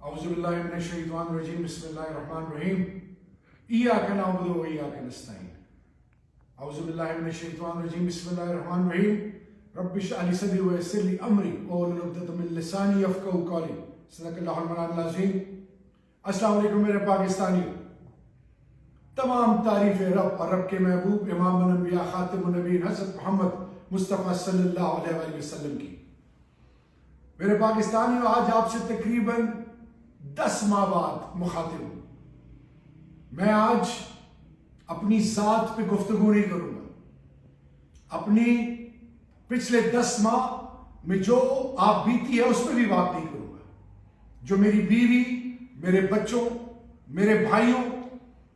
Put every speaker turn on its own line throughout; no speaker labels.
اعوذ باللہ من الشیطان الرجیم بسم اللہ الرحمن الرحیم ایاک نعبد و ایاک نستعین اعوذ باللہ من الشیطان الرجیم بسم اللہ الرحمن الرحیم رب اشرح لی صدری ویسر لی امری واحلل عقدۃ من لسانی یفقہوا قولی صدق اللہ المولانا العظیم۔ السلام علیکم میرے پاکستانیوں، تمام تعریف رب اور رب کے محبوب امام الانبیاء خاتم النبیین حضرت محمد مصطفیٰ صلی اللہ علیہ وآلہ وسلم کی۔ میرے پاکستانیوں، آج آپ سے تقریباً 10 ماہ بعد مخاطب ہوں۔ میں آج اپنی ذات پہ گفتگو نہیں کروں گا، اپنی پچھلے 10 ماہ میں جو آپ بیتی ہے اس پہ بھی بات نہیں کروں گا، جو میری بیوی، میرے بچوں، میرے بھائیوں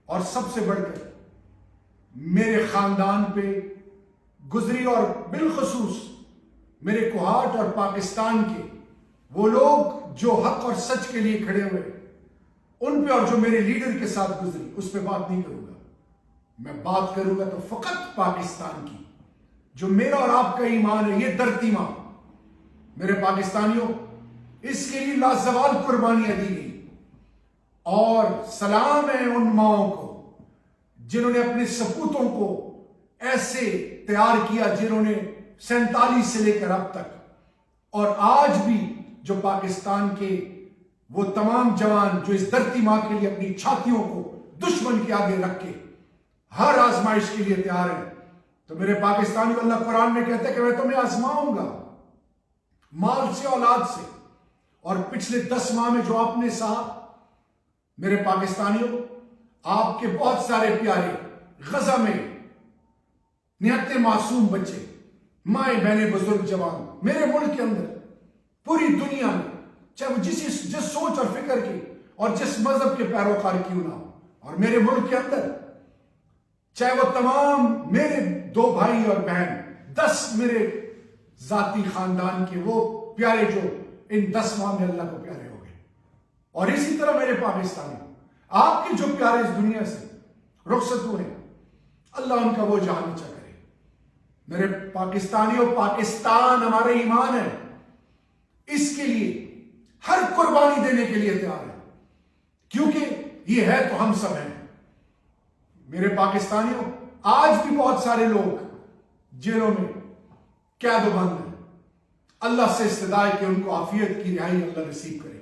اور سب سے بڑھ کر میرے خاندان پہ گزری، اور بالخصوص میرے کوہاٹ اور پاکستان کے وہ لوگ جو حق اور سچ کے لیے کھڑے ہوئے ان پہ، اور جو میرے لیڈر کے ساتھ گزری اس پہ بات نہیں کروں گا۔ میں بات کروں گا تو فقط پاکستان کی، جو میرا اور آپ کا ایمان ہے، یہ دھرتی ماں۔ میرے پاکستانیوں، اس کے لیے لازوال قربانیاں دی گئی، اور سلام ہے ان ماؤں کو جنہوں نے اپنے سپوتوں کو ایسے تیار کیا، جنہوں نے 47 سے لے کر اب تک، اور آج بھی جو پاکستان کے وہ تمام جوان جو اس دھرتی ماں کے لیے اپنی چھاتیوں کو دشمن کے آگے رکھ کے ہر آزمائش کے لیے تیار ہیں۔ تو میرے پاکستانیوں، اللہ قرآن میں کہتا ہے کہ میں تمہیں آزماؤں گا مال سے، اولاد سے، اور پچھلے 10 ماہ میں جو آپ نے سہا، میرے پاکستانیوں، آپ کے بہت سارے پیارے غزہ میں نہتے معصوم بچے، مائیں بہنیں، بزرگ، جوان، میرے ملک کے اندر، پوری دنیا میں، چاہے وہ جس سوچ اور فکر کی اور جس مذہب کے پیروکار کیوں نہ ہو، اور میرے ملک کے اندر چاہے وہ تمام میرے 2 بھائی اور بہن، 10 میرے ذاتی خاندان کے وہ پیارے جو ان 10 ماہ میں اللہ کو پیارے ہو گئے، اور اسی طرح میرے پاکستانی آپ کے جو پیارے اس دنیا سے رخصت ہوئے، اللہ ان کا وہ جہان اچھا کرے۔ میرے پاکستانیوں، پاکستان ہمارا ایمان ہے، اس کے لیے ہر قربانی دینے کے لیے تیار ہے، کیونکہ یہ ہے تو ہم سب ہیں۔ میرے پاکستانیوں، آج بھی بہت سارے لوگ جیلوں میں قید و بند ہیں، اللہ سے استدعا ہے کہ ان کو عافیت کی رہائی اللہ نصیب کرے۔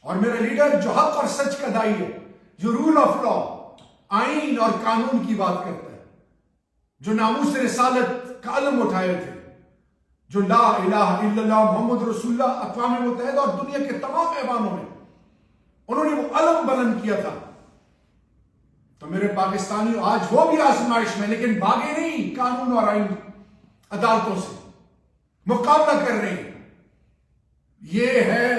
اور میرا لیڈر جو حق اور سچ کا دائی ہے، جو رول آف لا، آئین اور قانون کی بات کرتا ہے، جو ناموس رسالت کا علم اٹھائے تھے، جو لا الہ الا اللہ محمد رسول اللہ اقوام متحدہ اور دنیا کے تمام ایوانوں میں انہوں نے وہ علم بلند کیا تھا۔ تو میرے پاکستانیوں، آج وہ بھی آزمائش میں، لیکن بھاگے نہیں قانون اور آئین عدالتوں سے، مقابلہ کر رہے ہیں۔ یہ ہے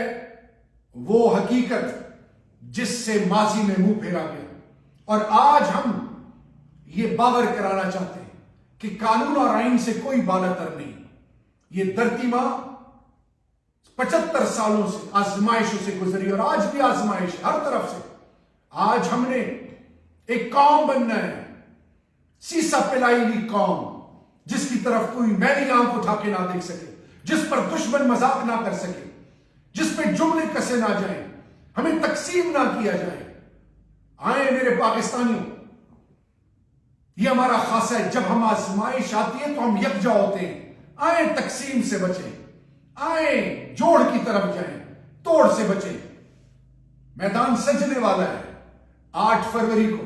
وہ حقیقت جس سے ماضی میں منہ پھیرا گیا، اور آج ہم یہ باور کرانا چاہتے ہیں کہ قانون اور آئین سے کوئی بالا تر نہیں۔ یہ دھرتی ماں 75 سالوں سے آزمائشوں سے گزری، اور آج بھی آزمائش ہر طرف سے۔ آج ہم نے ایک قوم بننا ہے، سیسا پلائی ہوئی قوم، جس کی طرف کوئی میلی آنکھ اٹھا کے نہ دیکھ سکے، جس پر دشمن مذاق نہ کر سکے، جس پہ جملے کسے نہ جائیں، ہمیں تقسیم نہ کیا جائے۔ آئیں میرے پاکستانیوں، یہ ہمارا خاصہ ہے، جب ہم آزمائش آتی ہے تو ہم یکجا ہوتے ہیں۔ آئیں تقسیم سے بچیں، آئیں جوڑ کی طرف جائیں، توڑ سے بچیں۔ میدان سجنے والا ہے، 8 فروری کو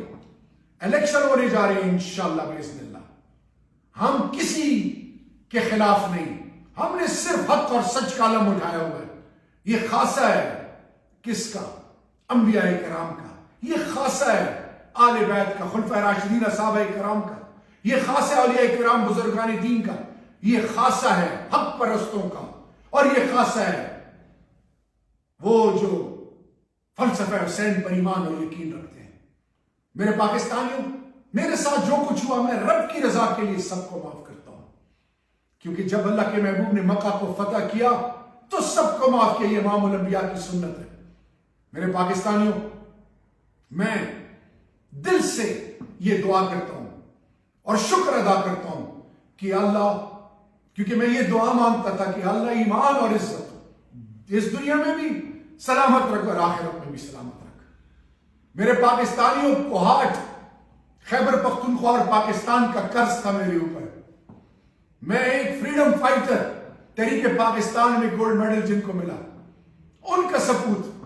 الیکشن ہونے جا رہے ہیں انشاءاللہ باذن اللہ۔ ہم کسی کے خلاف نہیں، ہم نے صرف حق اور سچ کا علم اٹھایا ہوا ہے۔ یہ خاصہ ہے کس کا؟ انبیاء کرام کا۔ یہ خاصہ ہے آل بیت کا، خلفائے راشدین صحابہ کرام کا۔ یہ خاصہ ہے اولیاء کرام بزرگان دین کا۔ یہ خاصہ ہے حق پرستوں کا، اور یہ خاصہ ہے وہ جو فلسفہ حسین پر ایمان اور یقین رکھتے ہیں۔ میرے پاکستانیوں، میرے ساتھ جو کچھ ہوا، میں رب کی رضا کے لیے سب کو معاف کرتا ہوں، کیونکہ جب اللہ کے محبوب نے مکہ کو فتح کیا تو سب کو معاف کیا۔ یہ امام الانبیاء کی سنت ہے۔ میرے پاکستانیوں، میں دل سے یہ دعا کرتا ہوں اور شکر ادا کرتا ہوں کہ اللہ، کیونکہ میں یہ دعا مانگتا تھا کہ اللہ ایمان اور عزت اس دنیا میں بھی سلامت رکھ اور آخرت میں بھی سلامت رکھ۔ میرے پاکستانیوں، کوہاٹ، خیبر پختونخوا اور پاکستان کا قرض تھا میرے اوپر۔ میں ایک فریڈم فائٹر، تحریک پاکستان میں گولڈ میڈل جن کو ملا، ان کا سپوت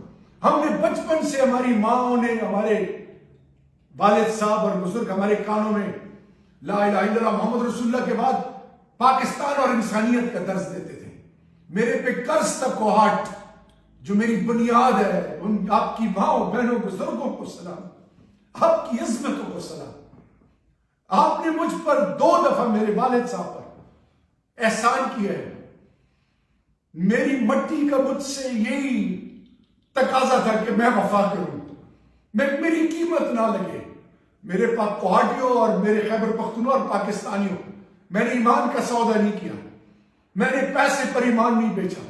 ہم نے بچپن سے، ہماری ماں نے، ہمارے والد صاحب اور بزرگ ہمارے کانوں میں لا الہ الا اللہ محمد رسول اللہ کے بعد پاکستان اور انسانیت کا درس دیتے تھے۔ میرے پہ قرض تھا کوہاٹ، جو میری بنیاد ہے۔ ان آپ کی ماں بہنوں بزرگوں کو سلام، آپ کی عظمتوں کو سلام۔ آپ نے مجھ پر 2 دفعہ میرے والد صاحب پر احسان کیا ہے۔ میری مٹی کا مجھ سے یہی تقاضا تھا کہ میں وفا کروں، میری قیمت نہ لگے۔ میرے پاس کوہاٹیوں اور میرے خیبر پختونخوا اور پاکستانیوں، میں نے ایمان کا سودا نہیں کیا، میں نے پیسے پر ایمان نہیں بیچا،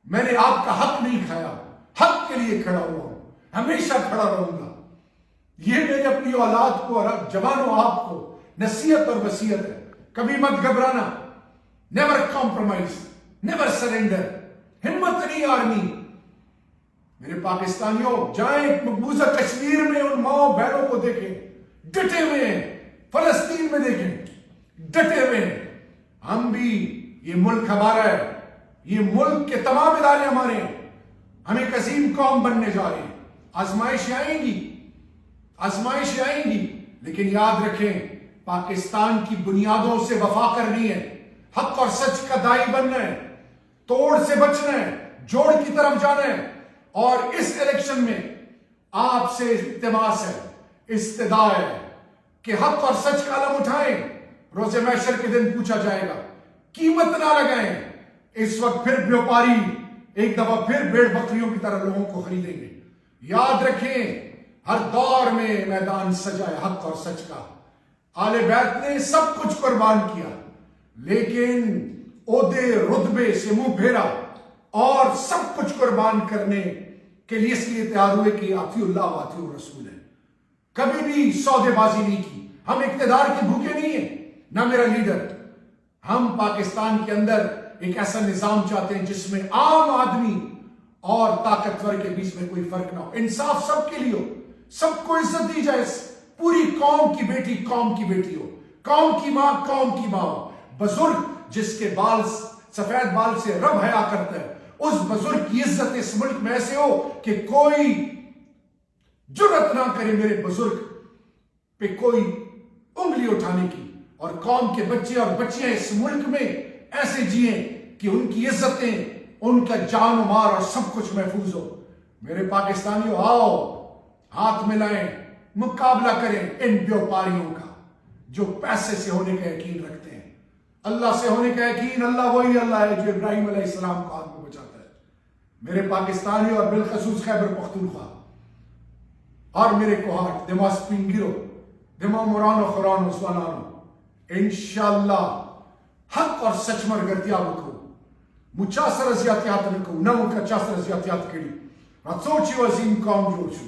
میں نے آپ کا حق نہیں کھایا، حق کے لیے کھڑا ہوا ہوں، ہمیشہ کھڑا رہوں گا۔ یہ میرے اپنی اولاد کو اور جوانوں آپ کو نصیحت اور وصیت ہے۔ کبھی مت گھبرانا، نیور کمپرومائز، نیور سرنڈر، ہمت نہیں ہارنی۔ میرے پاکستانیوں، جائیں مقبوضہ کشمیر میں ان ماؤں بہنوں کو دیکھیں، ڈٹے ہوئے ہیں۔ فلسطین میں دیکھیں، ڈٹے ہوئے ہیں۔ ہم بھی، یہ ملک ہمارا ہے، یہ ملک کے تمام ادارے ہمارے ہیں، ہم ایک عظیم قوم بننے جا رہے ہیں۔ آزمائشیں آئیں گی، آزمائشیں آئیں گی، لیکن یاد رکھیں پاکستان کی بنیادوں سے وفا کرنی ہے، حق اور سچ کا دائی بننا ہے، توڑ سے بچنا ہے، جوڑ کی طرف جانا ہے۔ اور اس الیکشن میں آپ سے التماس ہے، استدعا ہے کہ حق اور سچ کا علم اٹھائیں۔ روز محشر کے دن پوچھا جائے گا، قیمت نہ لگائیں۔ اس وقت پھر بیوپاری ایک دفعہ پھر بھیڑ بکریوں کی طرح لوگوں کو خریدیں گے۔ یاد رکھیں ہر دور میں میدان سجا ہے حق اور سچ کا۔ آل بیت نے سب کچھ قربان کیا، لیکن عہدے رتبے سے منہ پھیرا اور سب کچھ قربان کرنے کے لیے اس لیے تیار ہوئے کہ اطیعوا اللہ واطیعوا الرسول ہے۔ کبھی بھی سودے بازی نہیں کی۔ ہم اقتدار کے بھوکے نہیں ہیں، نہ میرا لیڈر۔ ہم پاکستان کے اندر ایک ایسا نظام چاہتے ہیں جس میں عام آدمی اور طاقتور کے بیچ میں کوئی فرق نہ ہو، انصاف سب کے لیے ہو، سب کو عزت دی جائے، پوری قوم کی بیٹی قوم کی بیٹی ہو، قوم کی ماں قوم کی ماں ہو۔ بزرگ جس کے بال سفید بال سے رب حیا کرتا ہے، اس بزرگ کی عزت اس ملک میں ایسے ہو کہ کوئی جرأت نہ کرے میرے بزرگ پہ کوئی انگلی اٹھانے کی، اور قوم کے بچے اور بچیاں اس ملک میں ایسے جئیں کہ ان کی عزتیں، ان کا جان و مال اور سب کچھ محفوظ ہو۔ میرے پاکستانیوں، آؤ ہاتھ ملائیں، مقابلہ کریں ان بیوپاریوں کا جو پیسے سے ہونے کا یقین رکھتے ہیں۔ اللہ سے ہونے کا یقین، اللہ وہی اللہ ہے جو ابراہیم علیہ السلام کو آگ میں بچاتا ہے۔ میرے پاکستانیوں اور بالخصوص خیبر پختونخوا اور میرے کوہاٹ، دما سپینگیرو، دما مورانو خورانو سوانانو، انشاءاللہ حق اور سچ مرگرتیا بکو مچاسر ازیاتیات نکو نمو کا چاسر ازیاتیات کری رچوچی و عظیم قوم جوچو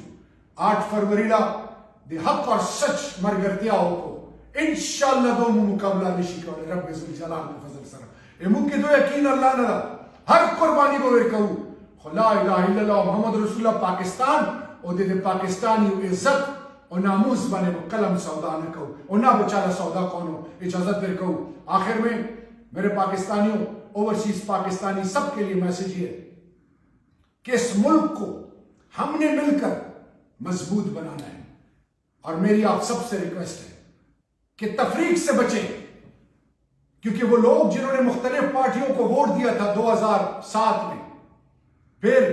8 فروری لا دی حق اور سچ مرگرتیا ہوکو انشاءاللہ دو مقابلہ نشی کرنے رب عزوجل جلال میں فضل سرہ امو کی دو یقین اللہ نرہ ہر قربانی کو ورکو لا الہ الا اللہ محمد رسول اللہ پاکستان او دے پاکستانی عزت اور ناموز بنے وہ قلم سودا نہ کہو اور نہ بچالا سودا کونو اجازت دے کہو۔ آخر میں میرے پاکستانیوں، اوورسیز پاکستانی سب کے لیے میسیج ہے کہ اس ملک کو ہم نے مل کر مضبوط بنانا ہے، اور میری آپ سب سے ریکویسٹ ہے کہ تفریق سے بچیں، کیونکہ وہ لوگ جنہوں نے مختلف پارٹیوں کو ووٹ دیا تھا 2007 میں، پھر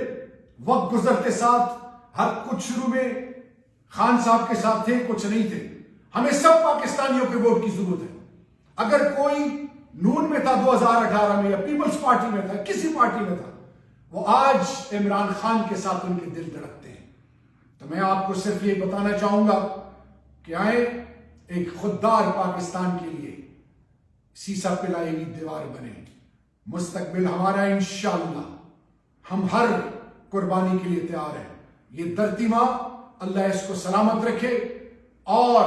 وقت گزرتے ساتھ ہر کچھ شروع میں خان صاحب کے ساتھ تھے، کچھ نہیں تھے۔ ہمیں سب پاکستانیوں کے ووٹ کی ضرورت ہے۔ اگر کوئی نون میں تھا 2018 میں یا پیپلز پارٹی میں تھا، کسی پارٹی میں تھا، وہ آج عمران خان کے ساتھ ان کے دل دھڑکتے ہیں۔ تو میں آپ کو صرف یہ بتانا چاہوں گا کہ آئے ایک خوددار پاکستان کے لیے سیسا پلائی ہوئی دیوار بنے۔ مستقبل ہمارا انشاءاللہ، ہم ہر قربانی کے لیے تیار ہیں۔ یہ دھرتی ماں اللہ اس کو سلامت رکھے، اور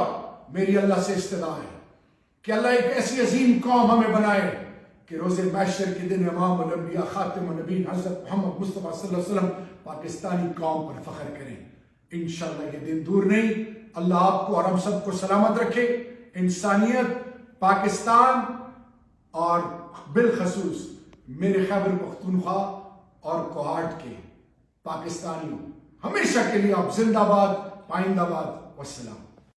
میری اللہ سے استدعا ہے کہ اللہ ایک ایسی عظیم قوم ہمیں بنائے کہ روز محشر کے دن امام الانبیاء خاتم النبیین حضرت محمد مصطفیٰ صلی اللہ علیہ وسلم پاکستانی قوم پر فخر کریں. انشاءاللہ یہ دن دور نہیں. اللہ آپ کو اور ہم سب کو سلامت رکھے. انسانیت، پاکستان اور بالخصوص میرے خیبر پختونخوا اور کوہاٹ کے پاکستانیوں ہمیشہ کے لیے آپ زندہ باد، پائندہ باد. والسلام.